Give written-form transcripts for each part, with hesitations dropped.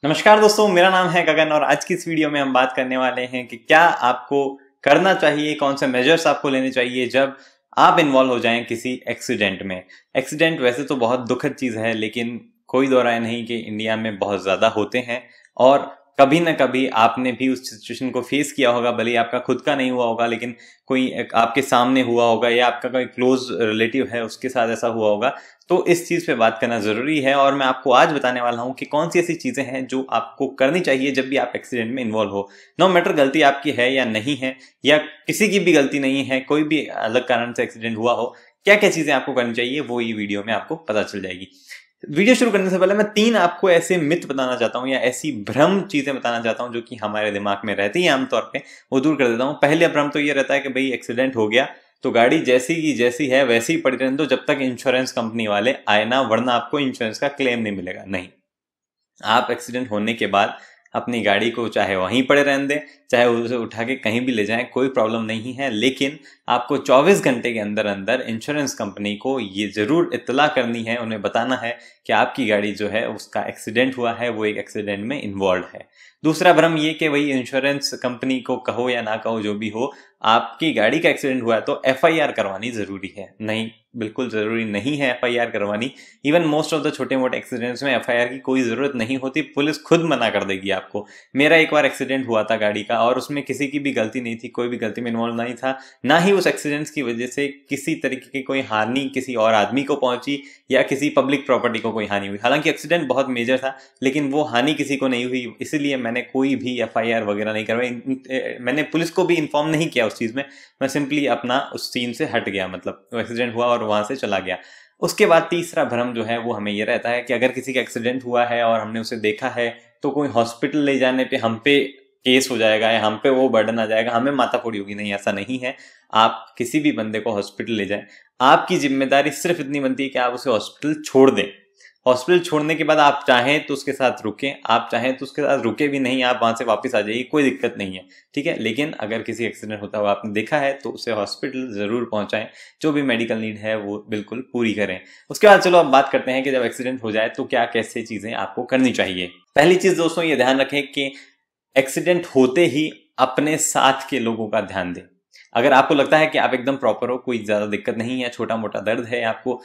नमस्कार दोस्तों, मेरा नाम है गगन और आज की इस वीडियो में हम बात करने वाले हैं कि क्या आपको करना चाहिए, कौन से मेजर्स आपको लेने चाहिए जब आप इन्वॉल्व हो जाएं किसी एक्सीडेंट में। एक्सीडेंट वैसे तो बहुत दुखद चीज है, लेकिन कोई दो राय नहीं कि इंडिया में बहुत ज्यादा होते हैं और कभी ना कभी आपने भी उस सिचुएशन को फेस किया होगा। भले ही आपका खुद का नहीं हुआ होगा, लेकिन कोई आपके सामने हुआ होगा या आपका कोई क्लोज रिलेटिव है उसके साथ ऐसा हुआ होगा। तो इस चीज पे बात करना जरूरी है और मैं आपको आज बताने वाला हूं कि कौन सी ऐसी चीजें हैं जो आपको करनी चाहिए जब भी आप एक्सीडेंट में इन्वॉल्व हो। नो मैटर गलती आपकी है या नहीं है, या किसी की भी गलती नहीं है, कोई भी अलग कारण से एक्सीडेंट हुआ हो, क्या क्या चीजें आपको करनी चाहिए वो ये वीडियो में आपको पता चल जाएगी। वीडियो शुरू करने से पहले मैं 3 आपको ऐसे मिथ बताना चाहता हूं या ऐसी भ्रम चीजें बताना चाहता हूं जो कि हमारे दिमाग में रहती है आमतौर पे, वो दूर कर देता हूं। पहले भ्रम तो ये रहता है कि भाई एक्सीडेंट हो गया तो गाड़ी जैसी की जैसी है वैसी ही पड़ी रहने दो जब तक इंश्योरेंस कंपनी वाले आए ना, वरना आपको इंश्योरेंस का क्लेम नहीं मिलेगा। नहीं, आप एक्सीडेंट होने के बाद अपनी गाड़ी को चाहे वहीं पड़े रहने दें, चाहे उसे उठा के कहीं भी ले जाएं, कोई प्रॉब्लम नहीं है। लेकिन आपको 24 घंटे के अंदर अंदर इंश्योरेंस कंपनी को ये जरूर इत्तला करनी है, उन्हें बताना है कि आपकी गाड़ी जो है उसका एक्सीडेंट हुआ है, वो एक एक्सीडेंट में इन्वॉल्व है। दूसरा भ्रम ये कि वही इंश्योरेंस कंपनी को कहो या ना कहो जो भी हो, आपकी गाड़ी का एक्सीडेंट हुआ है तो एफआईआर करवानी जरूरी है। नहीं, बिल्कुल जरूरी नहीं है एफआईआर करवानी। इवन मोस्ट ऑफ द छोटे मोटे एक्सीडेंट्स में एफआईआर की कोई जरूरत नहीं होती, पुलिस खुद मना कर देगी आपको। मेरा एक बार एक्सीडेंट हुआ था गाड़ी का और उसमें किसी की भी गलती नहीं थी, कोई भी गलती में इन्वॉल्व नहीं था, ना ही उस एक्सीडेंट की वजह से किसी तरीके की कोई हानि किसी और आदमी को पहुंची या किसी पब्लिक प्रॉपर्टी को कोई हानि हुई। हालांकि एक्सीडेंट बहुत मेजर था, लेकिन वो हानि किसी को नहीं हुई, इसीलिए मैंने कोई भी एफआईआर वगैरह नहीं करवाई। मैंने पुलिस को भी इन्फॉर्म नहीं किया उस चीज में, मैं सिंपली अपना उस सीन से हट गया, मतलब एक्सीडेंट हुआ और वहां से चला गया। उसके बाद तीसरा भ्रम जो है वो हमें ये रहता है कि अगर किसी का एक्सीडेंट हुआ है और हमने उसे देखा है तो कोई हॉस्पिटल ले जाने पे हम पे केस हो जाएगा या हम पे वो बर्डन आ जाएगा, हमें माथाफोड़ी होगी। नहीं, ऐसा नहीं है। आप किसी भी बंदे को हॉस्पिटल ले जाएं, आपकी जिम्मेदारी सिर्फ इतनी बनती है कि आप उसे हॉस्पिटल छोड़ दें। हॉस्पिटल छोड़ने के बाद आप चाहें तो उसके साथ रुकें, आप चाहें तो उसके साथ रुके भी नहीं, आप वहां से वापस आ जाइए, कोई दिक्कत नहीं है, ठीक है। लेकिन अगर किसी एक्सीडेंट होता हुआ आपने देखा है तो उसे हॉस्पिटल जरूर पहुंचाएं, जो भी मेडिकल नीड है वो बिल्कुल पूरी करें। उसके बाद चलो अब बात करते हैं कि जब एक्सीडेंट हो जाए तो क्या कैसे चीजें आपको करनी चाहिए। पहली चीज दोस्तों ये ध्यान रखें कि एक्सीडेंट होते ही अपने साथ के लोगों का ध्यान दें। अगर आपको लगता है कि आप एकदम प्रॉपर हो, कोई ज्यादा दिक्कत नहीं है, छोटा मोटा दर्द है आपको,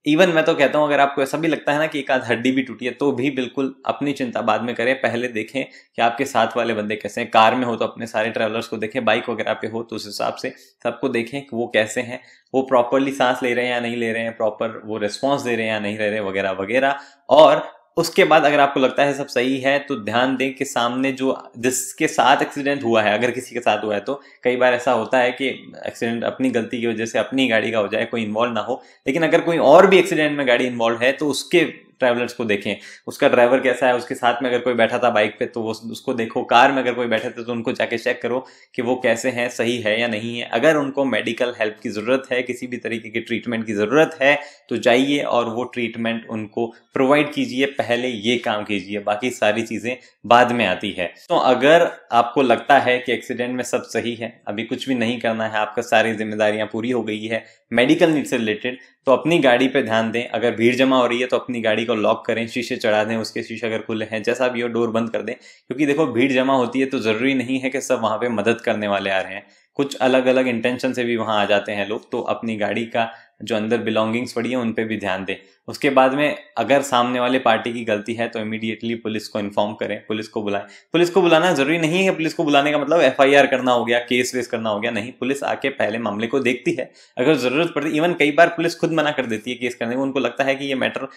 इवन मैं तो कहता हूं अगर आपको ऐसा भी लगता है ना कि एक आध हड्डी भी टूटी है, तो भी बिल्कुल अपनी चिंता बाद में करें। पहले देखें कि आपके साथ वाले बंदे कैसे हैं। कार में हो तो अपने सारे ट्रैवलर्स को देखें, बाइक वगैरह पे हो तो उस हिसाब से सबको देखें कि वो कैसे हैं, वो प्रॉपरली सांस ले रहे हैं या नहीं ले रहे हैं, प्रॉपर वो रिस्पॉन्स दे रहे हैं या नहीं दे रहे, वगैरह वगैरह। और उसके बाद अगर आपको लगता है सब सही है तो ध्यान दें कि सामने जो जिसके साथ एक्सीडेंट हुआ है, अगर किसी के साथ हुआ है तो कई बार ऐसा होता है कि एक्सीडेंट अपनी गलती की वजह से अपनी गाड़ी का हो जाए, कोई इन्वॉल्व ना हो, लेकिन अगर कोई और भी एक्सीडेंट में गाड़ी इन्वॉल्व है तो उसके ट्रैवलर्स को देखें, उसका ड्राइवर कैसा है, उसके साथ में अगर कोई बैठा था बाइक पे तो वो उसको देखो, कार में अगर कोई बैठे थे तो उनको जाके चेक करो कि वो कैसे हैं, सही है या नहीं है। अगर उनको मेडिकल हेल्प की जरूरत है, किसी भी तरीके की ट्रीटमेंट की जरूरत है तो जाइए और वो ट्रीटमेंट उनको प्रोवाइड कीजिए, पहले ये काम कीजिए, बाकी सारी चीजें बाद में आती है। तो अगर आपको लगता है कि एक्सीडेंट में सब सही है, अभी कुछ भी नहीं करना है, आपका सारी जिम्मेदारियां पूरी हो गई है मेडिकल नीड से रिलेटेड, तो अपनी गाड़ी पे ध्यान दें। अगर भीड़ जमा हो रही है तो अपनी गाड़ी को लॉक करें, शीशे चढ़ा दें, उसके शीशे अगर खुले हैं, जैसा भी हो डोर बंद कर दें। क्योंकि देखो भीड़ जमा होती है तो जरूरी नहीं है कि सब वहां पे मदद करने वाले आ रहे हैं, कुछ अलग अलग इंटेंशन से भी वहां आ जाते हैं लोग। तो अपनी गाड़ी का जो अंदर बिलोंगिंग्स पड़ी है उन पे भी ध्यान दें। उसके बाद में अगर सामने वाले पार्टी की गलती है तो इमीडिएटली पुलिस को इन्फॉर्म करें, पुलिस को बुलाएं। पुलिस को बुलाना जरूरी नहीं है, पुलिस को बुलाने का मतलब एफआईआर करना हो गया, केस वेस करना हो गया, नहीं। पुलिस आके पहले मामले को देखती है, अगर जरूरत पड़ती, इवन कई बार पुलिस खुद मना कर देती है केस करने को, उनको लगता है कि ये मैटर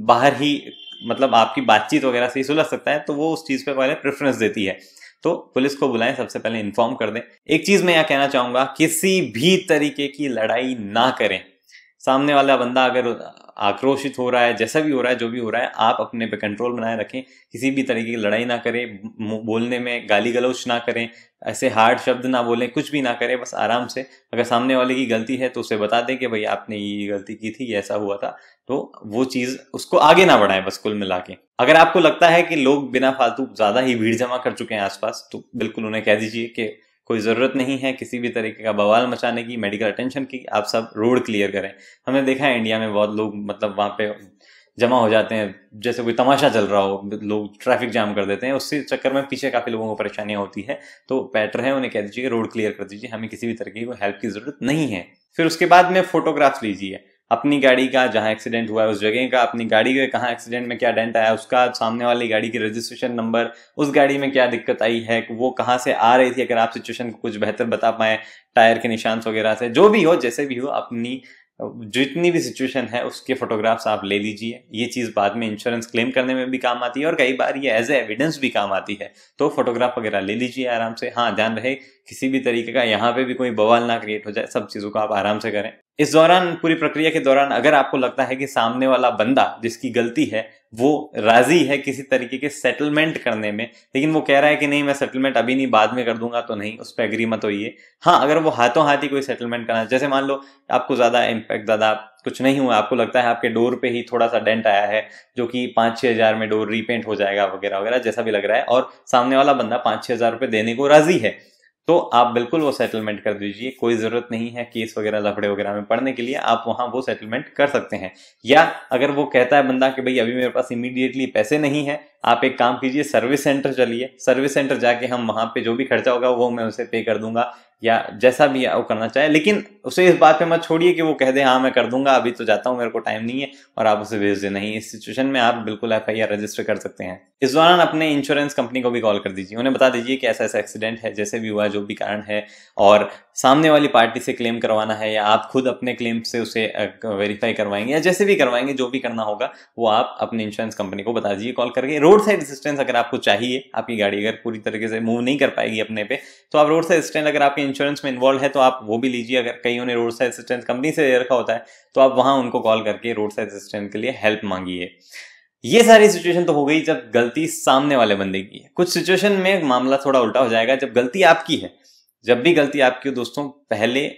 बाहर ही, मतलब आपकी बातचीत वगैरह से ही सुलझ सकता है, तो वो उस चीज पे पहले प्रेफरेंस देती है। तो पुलिस को बुलाएं, सबसे पहले इन्फॉर्म कर दें। एक चीज मैं यहाँ कहना चाहूंगा, किसी भी तरीके की लड़ाई ना करें। सामने वाला बंदा अगर आक्रोशित हो रहा है, जैसा भी हो रहा है, जो भी हो रहा है, आप अपने पे कंट्रोल बनाए रखें। किसी भी तरीके की लड़ाई ना करें, बोलने में गाली गलौज ना करें, ऐसे हार्ड शब्द ना बोलें, कुछ भी ना करें, बस आराम से। अगर सामने वाले की गलती है तो उसे बता दें कि भाई आपने ये गलती की थी, ये ऐसा हुआ था, तो वो चीज उसको आगे ना बढ़ाएं, बस कुल मिला के। अगर आपको लगता है कि लोग बिना फालतू ज्यादा ही भीड़ जमा कर चुके हैं आसपास, तो बिल्कुल उन्हें कह दीजिए कि कोई जरूरत नहीं है किसी भी तरीके का बवाल मचाने की, मेडिकल अटेंशन की, आप सब रोड क्लियर करें। हमने देखा है इंडिया में बहुत लोग, मतलब वहां पे जमा हो जाते हैं, जैसे कोई तमाशा चल रहा हो, लोग ट्रैफिक जाम कर देते हैं, उससे चक्कर में पीछे काफी लोगों को परेशानियां होती है। तो बेटर है उन्हें कह दीजिए रोड क्लियर कर दीजिए, हमें किसी भी तरह की हेल्प की जरूरत नहीं है। फिर उसके बाद में फोटोग्राफ्स लीजिए अपनी गाड़ी का, जहां एक्सीडेंट हुआ है उस जगह का, अपनी गाड़ी के कहाँ एक्सीडेंट में क्या डेंट आया उसका, सामने वाली गाड़ी की रजिस्ट्रेशन नंबर, उस गाड़ी में क्या दिक्कत आई है, वो कहाँ से आ रही थी, अगर आप सिचुएशन को कुछ बेहतर बता पाए टायर के निशान वगैरह से, जो भी हो जैसे भी हो, अपनी जितनी भी सिचुएशन है उसके फोटोग्राफ्स आप ले लीजिए। ये चीज बाद में इंश्योरेंस क्लेम करने में भी काम आती है और कई बार ये एज ए एविडेंस भी काम आती है। तो फोटोग्राफ वगैरह ले लीजिए आराम से। हाँ, ध्यान रहे किसी भी तरीके का यहाँ पे भी कोई बवाल ना क्रिएट हो जाए, सब चीजों को आप आराम से करें। इस दौरान, पूरी प्रक्रिया के दौरान, अगर आपको लगता है कि सामने वाला बंदा जिसकी गलती है वो राजी है किसी तरीके के सेटलमेंट करने में, लेकिन वो कह रहा है कि नहीं मैं सेटलमेंट अभी नहीं बाद में कर दूंगा, तो नहीं, उस पर एग्री मत होइए। हाँ, अगर वो हाथों हाथ ही कोई सेटलमेंट करना, जैसे मान लो आपको ज्यादा इम्पैक्ट, ज्यादा कुछ नहीं हुआ, आपको लगता है आपके डोर पे ही थोड़ा सा डेंट आया है जो कि 5-6 हजार में डोर रीपेंट हो जाएगा वगैरह वगैरह, जैसा भी लग रहा है, और सामने वाला बंदा 5-6 हजार रुपए देने को राजी है, तो आप बिल्कुल वो सेटलमेंट कर दीजिए। कोई जरूरत नहीं है केस वगैरह लफड़े वगैरह में पड़ने के लिए, आप वहां वो सेटलमेंट कर सकते हैं। या अगर वो कहता है बंदा कि भाई अभी मेरे पास इमीडिएटली पैसे नहीं है, आप एक काम कीजिए, सर्विस सेंटर चलिए, सर्विस सेंटर जाके हम वहां पे जो भी खर्चा होगा वो मैं उसे पे कर दूंगा, या जैसा भी वो करना चाहे, लेकिन उसे इस बात पे मत छोड़िए कि वो कह दे हाँ मैं कर दूंगा, अभी तो जाता हूँ, मेरे को टाइम नहीं है, और आप उसे भेज दे। नहीं, इस सिचुएशन में आप बिल्कुल एफआईआर रजिस्टर कर सकते हैं। इस दौरान अपने इंश्योरेंस कंपनी को भी कॉल कर दीजिए, उन्हें बता दीजिए कि ऐसा ऐसा एक्सीडेंट है, जैसे भी हुआ, जो भी कारण है, और सामने वाली पार्टी से क्लेम करवाना है या आप खुद अपने क्लेम से उसे वेरीफाई करवाएंगे, या जैसे भी करवाएंगे, जो भी करना होगा वो आप अपनी इंश्योरेंस कंपनी को बता दीजिए कॉल करके। रोड साइड असिस्टेंस अगर आपको चाहिए, आपकी गाड़ी अगर पूरी तरीके से मूव नहीं कर पाएगी अपने पे, तो आप रोड साइड असिस्टेंट, अगर आपके इंश्योरेंस में इन्वॉल्व है तो आप वो भी लीजिए। अगर कईयों ने रोड साइड असिस्टेंस कंपनी से ले रखा होता है तो आप वहां उनको कॉल करके रोड साइड असिस्टेंट के लिए हेल्प मांगिए। ये सारी सिचुएशन तो हो गई जब गलती सामने वाले बंदे की है। कुछ सिचुएशन में मामला थोड़ा उल्टा हो जाएगा जब गलती आपकी है। जब भी गलती आपकी हो दोस्तों, पहले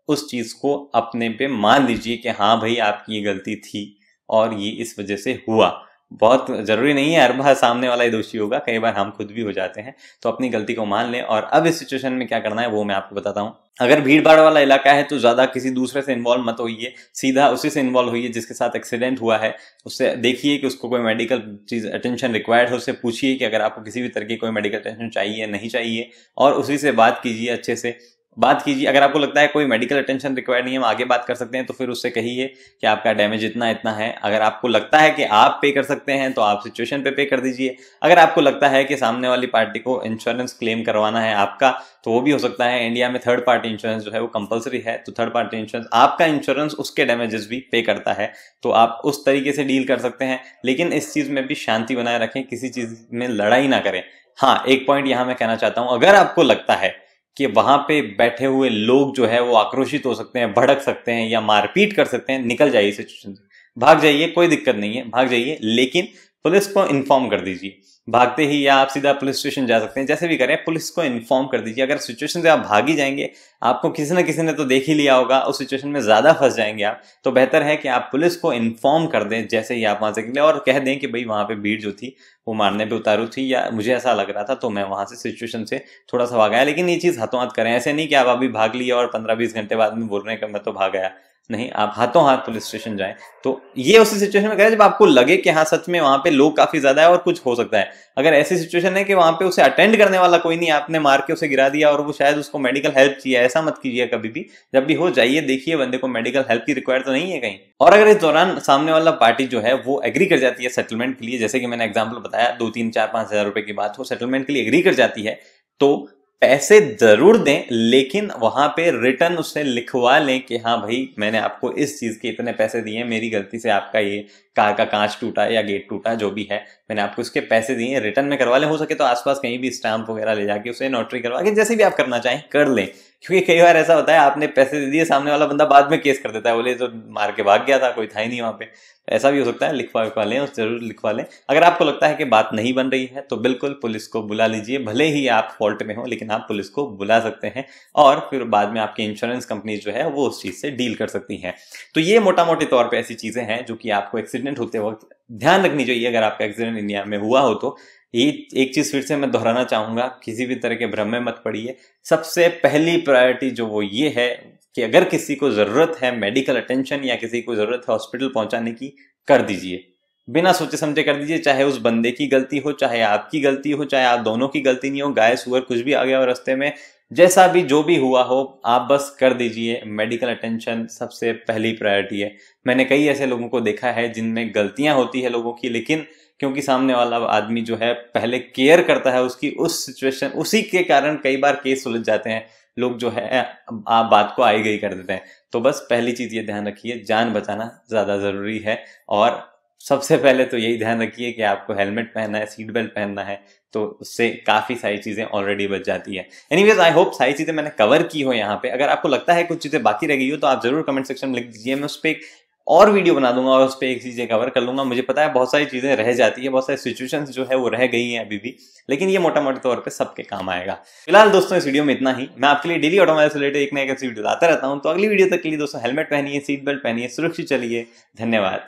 उस चीज को अपने पे मान लीजिए कि हाँ भाई आपकी ये गलती थी और ये इस वजह से हुआ। बहुत जरूरी नहीं है हर बार सामने वाला ही दोषी होगा, कई बार हम खुद भी हो जाते हैं। तो अपनी गलती को मान लें। और अब इस सिचुएशन में क्या करना है वो मैं आपको बताता हूँ। अगर भीड़ भाड़ वाला इलाका है तो ज्यादा किसी दूसरे से इन्वॉल्व मत होइए, सीधा उसी से इन्वॉल्व होइए जिसके साथ एक्सीडेंट हुआ है। उससे देखिए कि उसको कोई मेडिकल चीज अटेंशन रिक्वायर्ड है, उससे पूछिए कि अगर आपको किसी भी तरह की कोई मेडिकल अटेंशन चाहिए नहीं चाहिए, और उसी से बात कीजिए, अच्छे से बात कीजिए। अगर आपको लगता है कोई मेडिकल अटेंशन रिक्वायर्ड नहीं है, हम आगे बात कर सकते हैं, तो फिर उससे कहिए कि आपका डैमेज इतना इतना है। अगर आपको लगता है कि आप पे कर सकते हैं तो आप सिचुएशन पे कर दीजिए। अगर आपको लगता है कि सामने वाली पार्टी को इंश्योरेंस क्लेम करवाना है आपका, तो वो भी हो सकता है। इंडिया में थर्ड पार्टी इंश्योरेंस जो है वो कंपलसरी है, तो थर्ड पार्टी इंश्योरेंस आपका इंश्योरेंस उसके डैमेजेस भी पे करता है, तो आप उस तरीके से डील कर सकते हैं। लेकिन इस चीज में भी शांति बनाए रखें, किसी चीज में लड़ाई ना करें। हाँ, एक पॉइंट यहां मैं कहना चाहता हूं, अगर आपको लगता है कि वहां पे बैठे हुए लोग जो है वो आक्रोशित हो सकते हैं, भड़क सकते हैं या मारपीट कर सकते हैं, निकल जाइए सिचुएशन से, भाग जाइए, कोई दिक्कत नहीं है, भाग जाइए। लेकिन पुलिस को इन्फॉर्म कर दीजिए भागते ही, या आप सीधा पुलिस स्टेशन जा सकते हैं, जैसे भी करें पुलिस को इन्फॉर्म कर दीजिए। अगर सिचुएशन से आप भाग ही जाएंगे, आपको किसी न किसी ने तो देख ही लिया होगा, उस सिचुएशन में ज्यादा फंस जाएंगे आप, तो बेहतर है कि आप पुलिस को इन्फॉर्म कर दें जैसे ही आप वहां से निकले, और कह दें कि भाई वहां पे भीड़ जो थी वो मारने पे उतारू थी, या मुझे ऐसा लग रहा था तो मैं वहां से सिचुएशन से थोड़ा सा भाग आया। लेकिन ये चीज हाथों हाथ करें, ऐसे नहीं कि आप अभी भाग लिए और 15-20 घंटे बाद में बोल रहे हैं कि मैं तो भाग आया। नहीं, आप हाथों हाथ पुलिस स्टेशन जाएं। तो ये उसी सिचुएशन में करें जब आपको लगे कि हाँ सच में वहां पे लोग काफी ज्यादा है और कुछ हो सकता है। अगर ऐसी सिचुएशन है कि वहां पे उसे अटेंड करने वाला कोई नहीं, आपने मार के उसे गिरा दिया और वो शायद उसको मेडिकल हेल्प चाहिए, ऐसा मत कीजिए कभी भी। जब भी हो जाइए, देखिए बंदे को मेडिकल हेल्प की रिक्वायर्ड तो नहीं है कहीं। और अगर इस दौरान सामने वाला पार्टी जो है वो एग्री कर जाती है सेटलमेंट के लिए, जैसे कि मैंने एग्जाम्पल बताया 2-3-4-5 हजार रुपए की बात हो, सेटलमेंट के लिए एग्री कर जाती है, तो पैसे जरूर दें, लेकिन वहां पे रिटर्न उससे लिखवा लें कि हाँ भाई मैंने आपको इस चीज के इतने पैसे दिए, मेरी गलती से आपका ये कार का कांच टूटा या गेट टूटा, जो भी है मैंने आपको इसके पैसे दिए, रिटर्न में करवा लें। हो सके तो आसपास कहीं भी स्टैंप वगैरह ले जाके उसे नोटरी करवा के, जैसे भी आप करना चाहें कर लें। क्योंकि कई बार ऐसा होता है आपने पैसे दे दिए, सामने वाला बंदा बाद में केस कर देता है, बोले तो मार के भाग गया था, कोई था ही नहीं वहां पे। ऐसा भी हो सकता है, लिखवा लें, जरूर लिखवा लें। अगर आपको लगता है कि बात नहीं बन रही है तो बिल्कुल पुलिस को बुला लीजिए, भले ही आप फॉल्ट में हो लेकिन आप पुलिस को बुला सकते हैं, और फिर बाद में आपकी इंश्योरेंस कंपनी जो है वो उस चीज से डील कर सकती है। तो ये मोटा मोटे तौर पे ऐसी चीजें हैं जो कि आपको एक्सीडेंट होते वक्त ध्यान रखनी चाहिए। अगर आपका एक्सीडेंट इंडिया में हुआ हो तो ये एक चीज फिर से मैं दोहराना चाहूंगा, किसी भी तरह के भ्रम में मत पड़िए। सबसे पहली प्रायोरिटी जो वो ये है कि अगर किसी को जरूरत है मेडिकल अटेंशन या किसी को जरूरत है हॉस्पिटल पहुंचाने की, कर दीजिए। बिना सोचे समझे कर दीजिए, चाहे उस बंदे की गलती हो, चाहे आपकी गलती हो, चाहे आप दोनों की गलती नहीं हो, गाय सुअर कुछ भी आ गया हो रास्ते में, जैसा भी जो भी हुआ हो आप बस कर दीजिए। मेडिकल अटेंशन सबसे पहली प्रायोरिटी है। मैंने कई ऐसे लोगों को देखा है जिनमें गलतियां होती है लोगों की, लेकिन क्योंकि सामने वाला आदमी जो है पहले केयर करता है उसकी, उस सिचुएशन उसी के कारण कई बार केस सुलझ जाते हैं। लोग जो है आप बात को आई गई कर देते हैं। तो बस पहली चीज ये ध्यान रखिए, जान बचाना ज्यादा जरूरी है। और सबसे पहले तो यही ध्यान रखिए कि आपको हेलमेट पहनना है, सीट बेल्ट पहनना है, तो उससे काफी सारी चीजें ऑलरेडी बच जाती है। एनीवेज आई होप सारी चीजें मैंने कवर की हो यहाँ पे। अगर आपको लगता है कुछ चीजें बाकी रह गई हो तो आप जरूर कमेंट सेक्शन में लिख दीजिए, मैं उस पर और वीडियो बना दूंगा और उस पर एक चीजें कवर कर लूंगा। मुझे पता है बहुत सारी चीजें रह जाती है, बहुत सारी सिचुएशंस जो है वो रह गई हैं अभी भी, लेकिन ये मोटा मोटे तौर पे सबके काम आएगा। फिलहाल दोस्तों इस वीडियो में इतना ही। मैं आपके लिए डेली ऑटोमोबाइल से रिलेटेड एक नया वीडियो लाता रहता हूँ। तो अगली वीडियो तक के लिए दोस्तों हेलमेट पहनिए, सीट बेल्ट पहनिए, सुरक्षित चलिए। धन्यवाद।